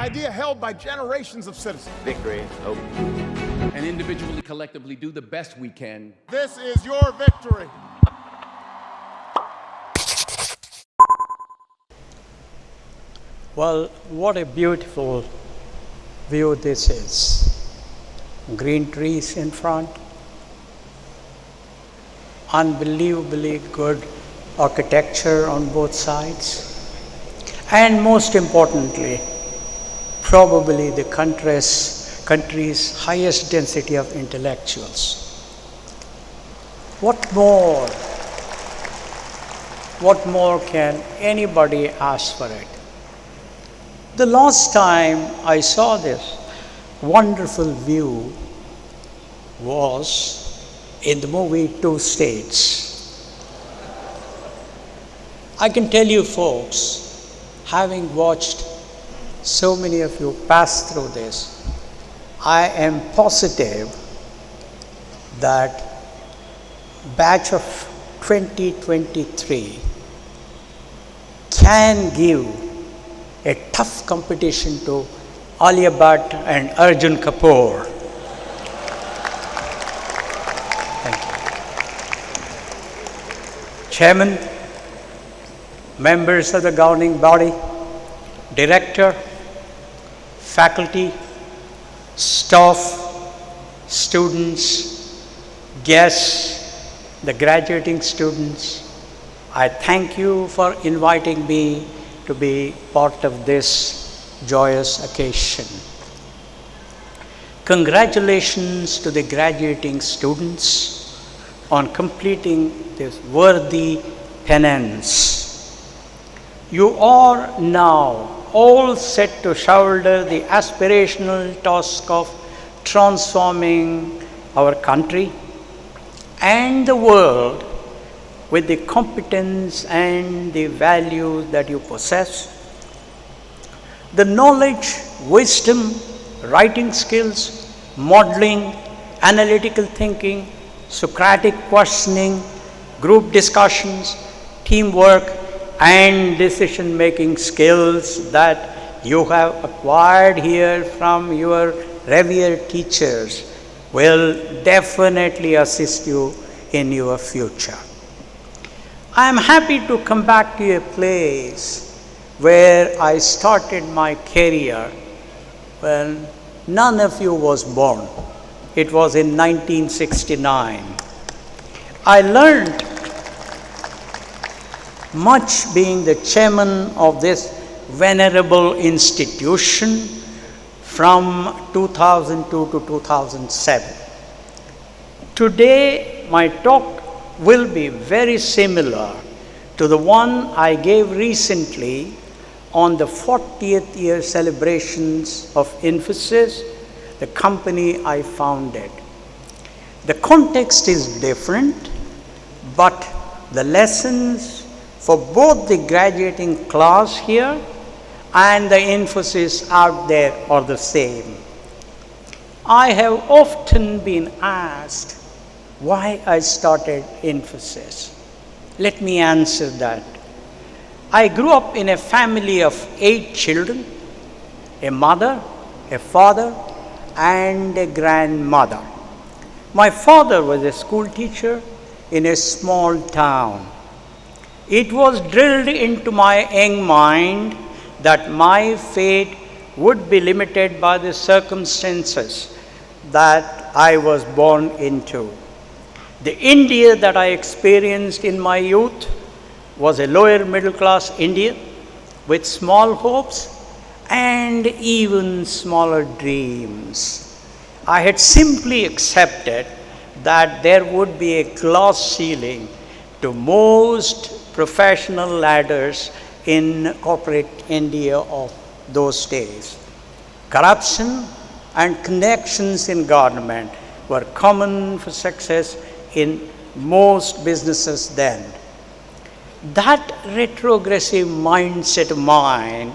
idea held by generations of citizens. Victory, hope. And individually, collectively, do the best we can. This is your victory. Well, what a beautiful view this is. Green trees in front, unbelievably good architecture on both sides, and most importantly, probably the country's highest density of intellectuals. What more can anybody ask for it? The last time I saw this wonderful view was in the movie Two States. I can tell you folks, having watched so many of you pass through this, I am positive that batch of 2023 can give a tough competition to Alia Bhatt and Arjun Kapoor. Thank you. Chairman, members of the governing body, director, faculty, staff, students, guests, the graduating students, I thank you for inviting me to be part of this joyous occasion. Congratulations to the graduating students on completing this worthy penance. You are now all set to shoulder the aspirational task of transforming our country and the world with the competence and the values that you possess. The knowledge, wisdom, writing skills, modeling, analytical thinking, Socratic questioning, group discussions, teamwork, and decision-making skills that you have acquired here from your revered teachers will definitely assist you in your future. I am happy to come back to a place where I started my career when none of you was born. It was in 1969. I learned much being the chairman of this venerable institution from 2002 to 2007. Today, my talk will be very similar to the one I gave recently on the 40th year celebrations of Infosys, the company I founded. The context is different, but the lessons for both the graduating class here and the Infosys out there are the same. I have often been asked why I started Infosys. Let me answer that. I grew up in a family of 8 children, a mother, a father, and a grandmother. My father was a school teacher in a small town. It was drilled into my young mind that my fate would be limited by the circumstances that I was born into. The India that I experienced in my youth was a lower middle class India with small hopes and even smaller dreams. I had simply accepted that there would be a glass ceiling to most professional ladders in corporate India of those days. Corruption and connections in government were common for success in most businesses then. That retrogressive mindset of mine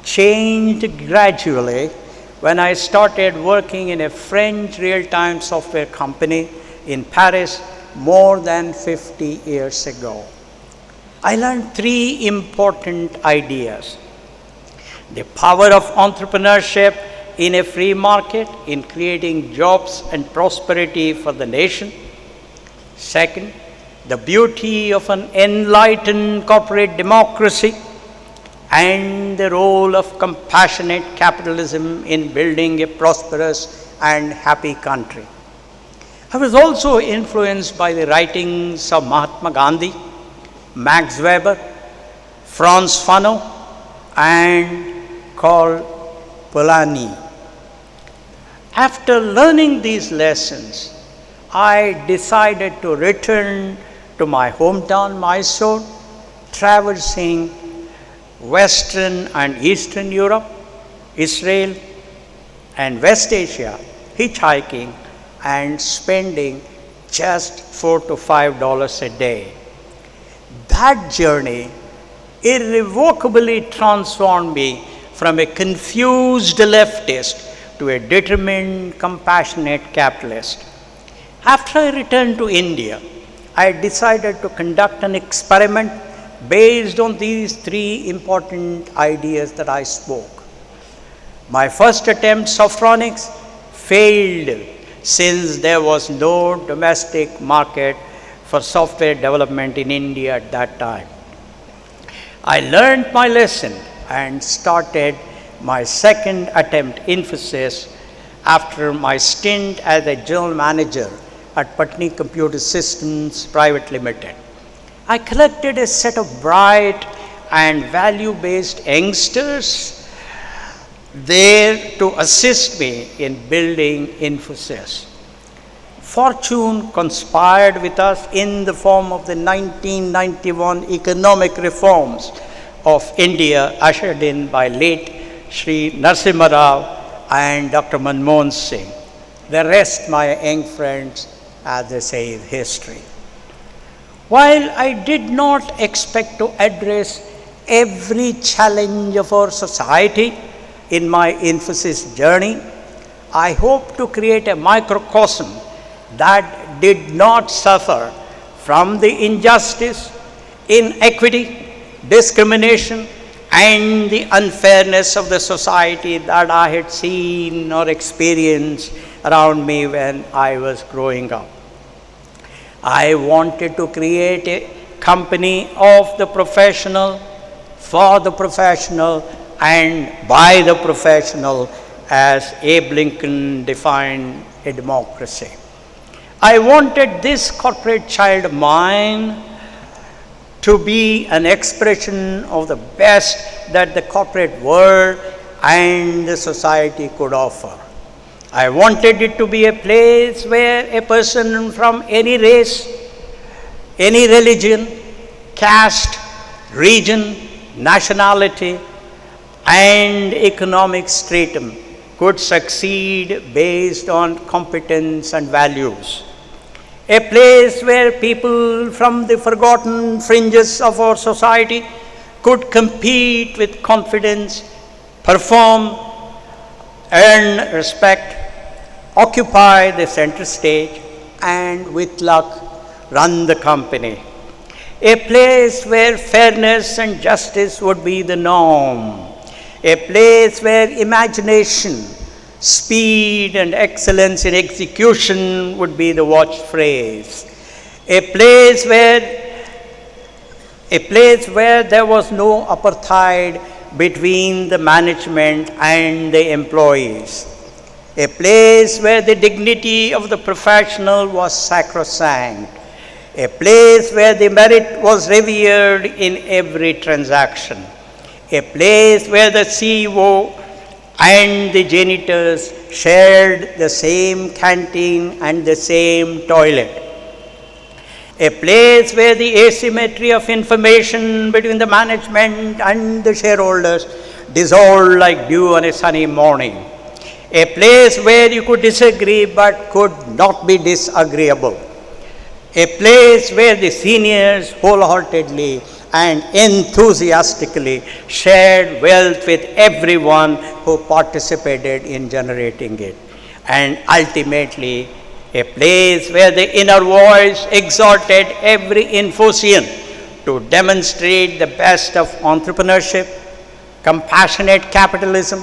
changed gradually when I started working in a French real-time software company in Paris more than 50 years ago. I learned 3 important ideas. the power of entrepreneurship in a free market in creating jobs and prosperity for the nation. Second, the beauty of an enlightened corporate democracy and the role of compassionate capitalism in building a prosperous and happy country. I was also influenced by the writings of Mahatma Gandhi, Max Weber, Franz Fanon, and Karl Polanyi. After learning these lessons, I decided to return to my hometown, Mysore, traversing Western and Eastern Europe, Israel, and West Asia, hitchhiking and spending just $4 to $5 a day. That journey irrevocably transformed me from a confused leftist to a determined, compassionate capitalist. After I returned to India, I decided to conduct an experiment based on these three important ideas that I spoke. My first attempt, Softronics, failed since there was no domestic market for software development in India at that time. I learned my lesson and started my second attempt, Infosys, after my stint as a general manager at Patni Computer Systems Private Limited. I collected a set of bright and value-based youngsters there to assist me in building Infosys. Fortune conspired with us in the form of the 1991 economic reforms of India ushered in by late Sri Narasimha Rao and Dr. Manmohan Singh. The rest, my young friends, as they say, is history. While I did not expect to address every challenge of our society in my Infosys journey, I hope to create a microcosm that did not suffer from the injustice, inequity, discrimination, and the unfairness of the society that I had seen or experienced around me when I was growing up. I wanted to create a company of the professional, for the professional, and by the professional, as Abe Lincoln defined a democracy. I wanted this corporate child of mine to be an expression of the best that the corporate world and the society could offer. I wanted it to be a place where a person from any race, any religion, caste, region, nationality, and economic stratum could succeed based on competence and values. A place where people from the forgotten fringes of our society could compete with confidence, perform, earn respect, occupy the center stage, and with luck, run the company. A place where fairness and justice would be the norm. A place where imagination, speed, and excellence in execution would be the watch phrase. A place where there was no apartheid between the management and the employees. A place where the dignity of the professional was sacrosanct. A place where the merit was revered in every transaction. A place where the CEO and the janitors shared the same canteen and the same toilet. A place where the asymmetry of information between the management and the shareholders dissolved like dew on a sunny morning. A place where you could disagree but could not be disagreeable. A place where the seniors wholeheartedly and enthusiastically shared wealth with everyone who participated in generating it. And ultimately, a place where the inner voice exhorted every Infosian to demonstrate the best of entrepreneurship, compassionate capitalism,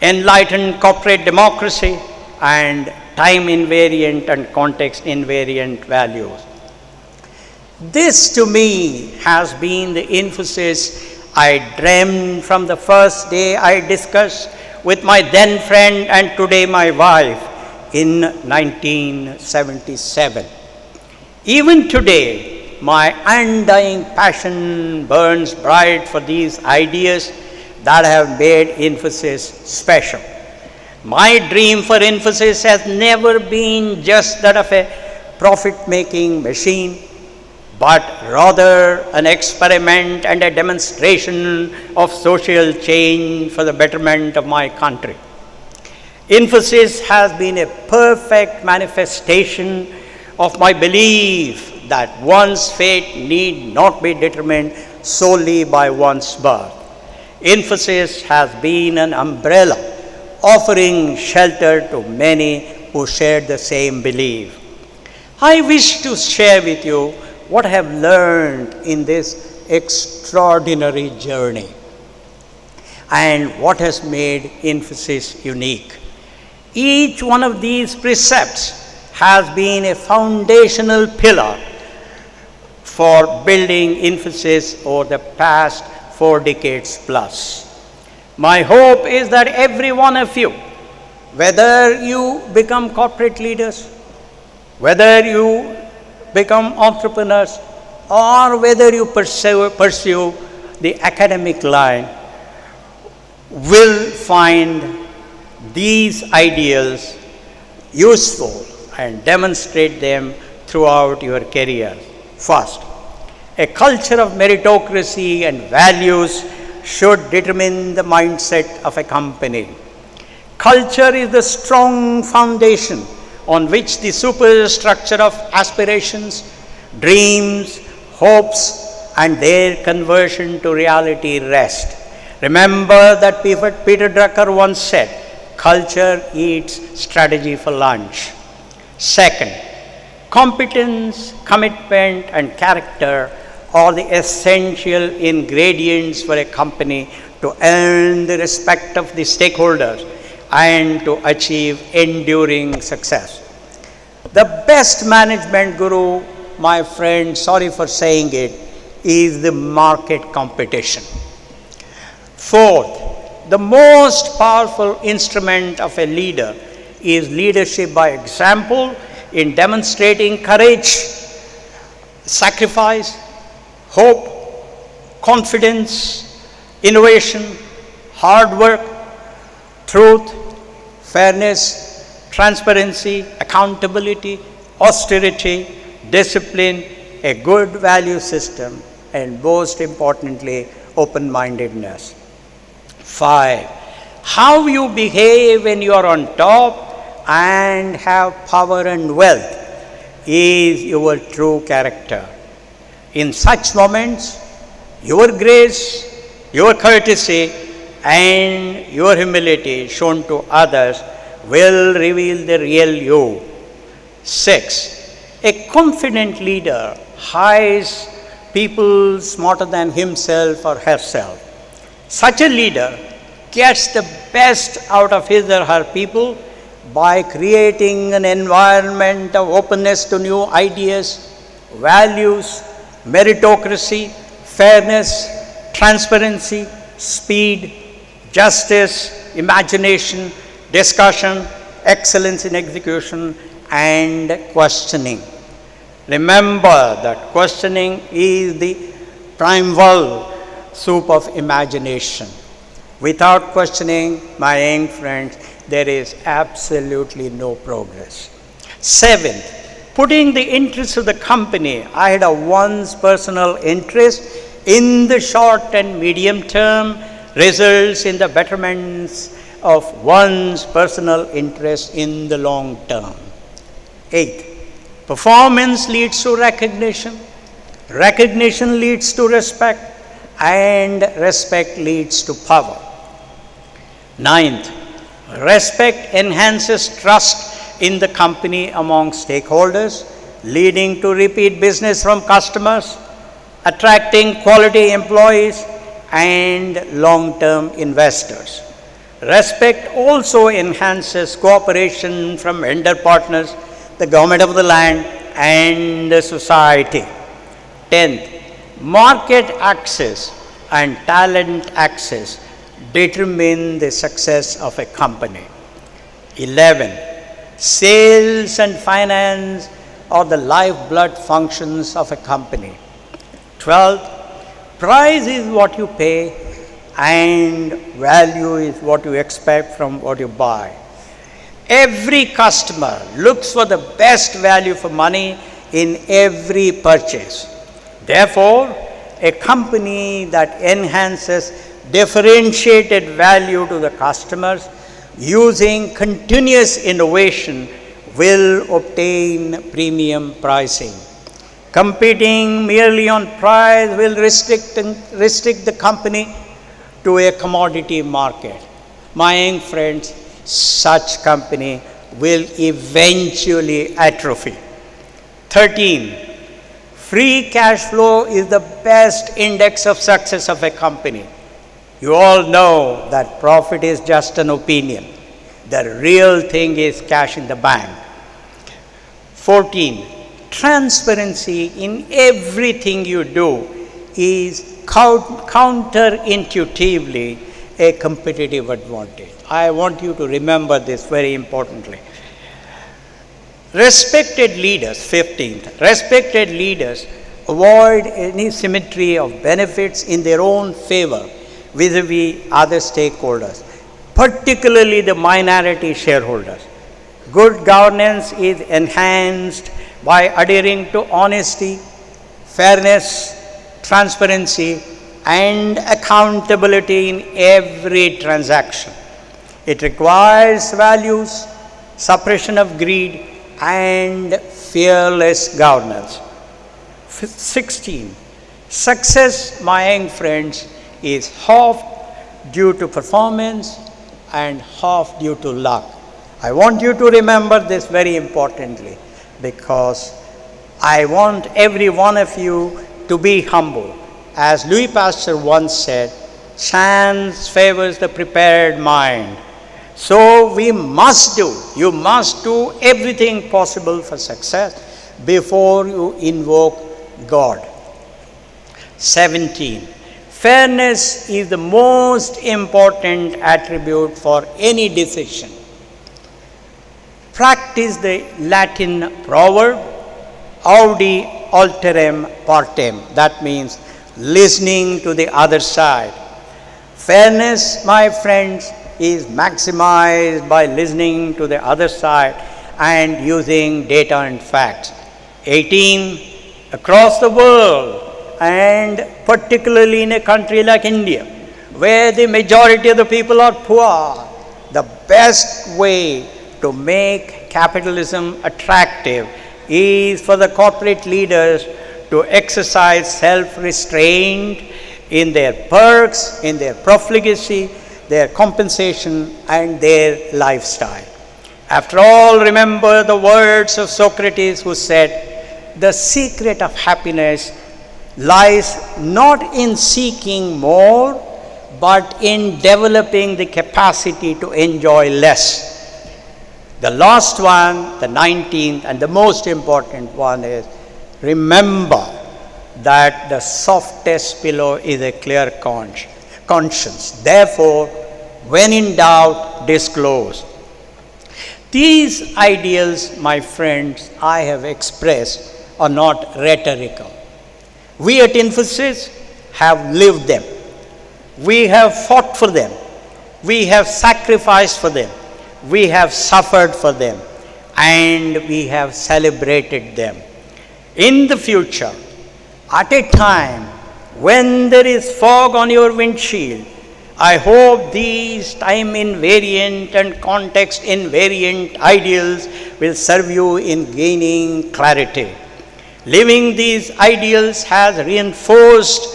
enlightened corporate democracy, and time invariant and context invariant values. This to me has been the Infosys I dreamed from the first day I discussed with my then friend and today my wife in 1977. Even today, my undying passion burns bright for these ideas that have made Infosys special. My dream for Infosys has never been just that of a profit-making machine, but rather an experiment and a demonstration of social change for the betterment of my country. Infosys has been a perfect manifestation of my belief that one's fate need not be determined solely by one's birth. Infosys has been an umbrella offering shelter to many who share the same belief. I wish to share with you what I have learned in this extraordinary journey and what has made Infosys unique. Each one of these precepts has been a foundational pillar for building Infosys over the past 4 decades plus. My hope is that every one of you, whether you become corporate leaders, whether you become entrepreneurs, or whether you pursue the academic line, will find these ideals useful and demonstrate them throughout your career. First, a culture of meritocracy and values should determine the mindset of a company. Culture is the strong foundation on which the superstructure of aspirations, dreams, hopes, and their conversion to reality rest. Remember that Peter Drucker once said, "Culture eats strategy for lunch." Second, competence, commitment, and character are the essential ingredients for a company to earn the respect of the stakeholders and to achieve enduring success. The best management guru, my friend, sorry for saying it, is the market competition. Fourth, the most powerful instrument of a leader is leadership by example in demonstrating courage, sacrifice, hope, confidence, innovation, hard work, truth, fairness, transparency, accountability, austerity, discipline, a good value system, and most importantly, open-mindedness. 5. How you behave when you are on top and have power and wealth is your true character. In such moments, your grace, your courtesy, and your humility shown to others will reveal the real you. 6. A confident leader hires people smarter than himself or herself. Such a leader gets the best out of his or her people by creating an environment of openness to new ideas, values, meritocracy, fairness, transparency, speed, justice, imagination, discussion, excellence in execution, and questioning. Remember that questioning is the primeval soup of imagination. Without questioning, my young friends, there is absolutely no progress. 7. Putting the interests of the company ahead of one's personal interest in the short and medium term results in the betterments of one's personal interest in the long term. 8. Performance leads to recognition, recognition leads to respect, and respect leads to power. 9th, respect enhances trust in the company among stakeholders, leading to repeat business from customers, attracting quality employees, and long-term investors. Respect also enhances cooperation from vendor partners, the government of the land, and the society. 10th, market access and talent access determine the success of a company. 11, sales and finance are the lifeblood functions of a company. 12th, price is what you pay and value is what you expect from what you buy. Every customer looks for the best value for money in every purchase. Therefore, a company that enhances differentiated value to the customers using continuous innovation will obtain premium pricing. Competing merely on price will restrict the company to a commodity market. My young friends, such company will eventually atrophy. 13, free cash flow is the best index of success of a company. You all know that profit is just an opinion. The real thing is cash in the bank. 14, transparency in everything you do is counterintuitively a competitive advantage. I want you to remember this very importantly. Respected leaders, 15th, respected leaders avoid any symmetry of benefits in their own favor vis-a-vis other stakeholders, particularly the minority shareholders. Good governance is enhanced by adhering to honesty, fairness, transparency, and accountability in every transaction. It requires values, suppression of greed, and fearless governance. 16. Success, my young friends, is half due to performance and half due to luck. I want you to remember this very importantly because I want every one of you to be humble. As Louis Pasteur once said, chance favors the prepared mind. So you must do everything possible for success before you invoke God. 17. Fairness is the most important attribute for any decision. Practice the Latin proverb, audi alteram partem. That means listening to the other side. Fairness, my friends, is maximized by listening to the other side and using data and facts. 18. Across the world, and particularly in a country like India, where the majority of the people are poor, the best way to make capitalism attractive is for the corporate leaders to exercise self-restraint in their perks, in their profligacy, their compensation, and their lifestyle. After all, remember the words of Socrates, who said, "The secret of happiness lies not in seeking more, but in developing the capacity to enjoy less." The last one, the 19th, and the most important one is, remember that the softest pillow is a clear conscience. Therefore, when in doubt, disclose. These ideals, my friends, I have expressed are not rhetorical. We at Infosys have lived them. We have fought for them. We have sacrificed for them. We have suffered for them. And we have celebrated them. In the future, at a time when there is fog on your windshield, I hope these time invariant and context invariant ideals will serve you in gaining clarity. Living these ideals has reinforced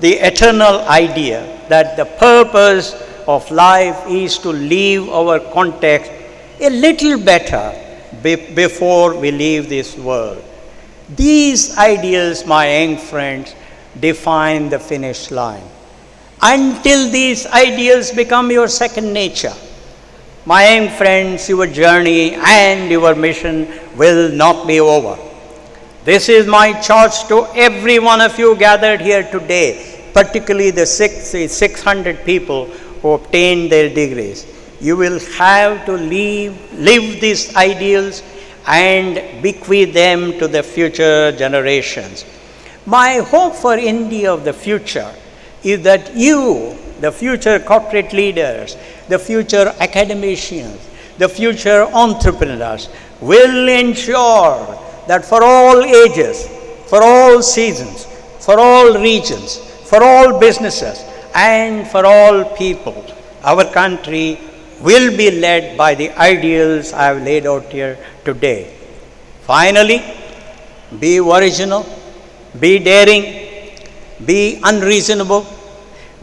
the eternal idea that the purpose of life is to leave our context a little better before we leave this world. These ideals, my young friends, define the finish line. until these ideals become your second nature. My young friends, your journey and your mission will not be over. This is my charge to every one of you gathered here today, particularly the 600 people who obtained their degrees. You will have to live these ideals and bequeath them to the future generations. My hope for India of the future is that you, the future corporate leaders, the future academicians, the future entrepreneurs, will ensure that for all ages, for all seasons, for all regions, for all businesses, and for all people, our country will be led by the ideals I have laid out here today. Finally, be original, be daring, be unreasonable,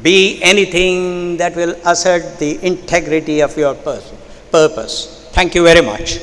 be anything that will assert the integrity of your purpose. Thank you very much.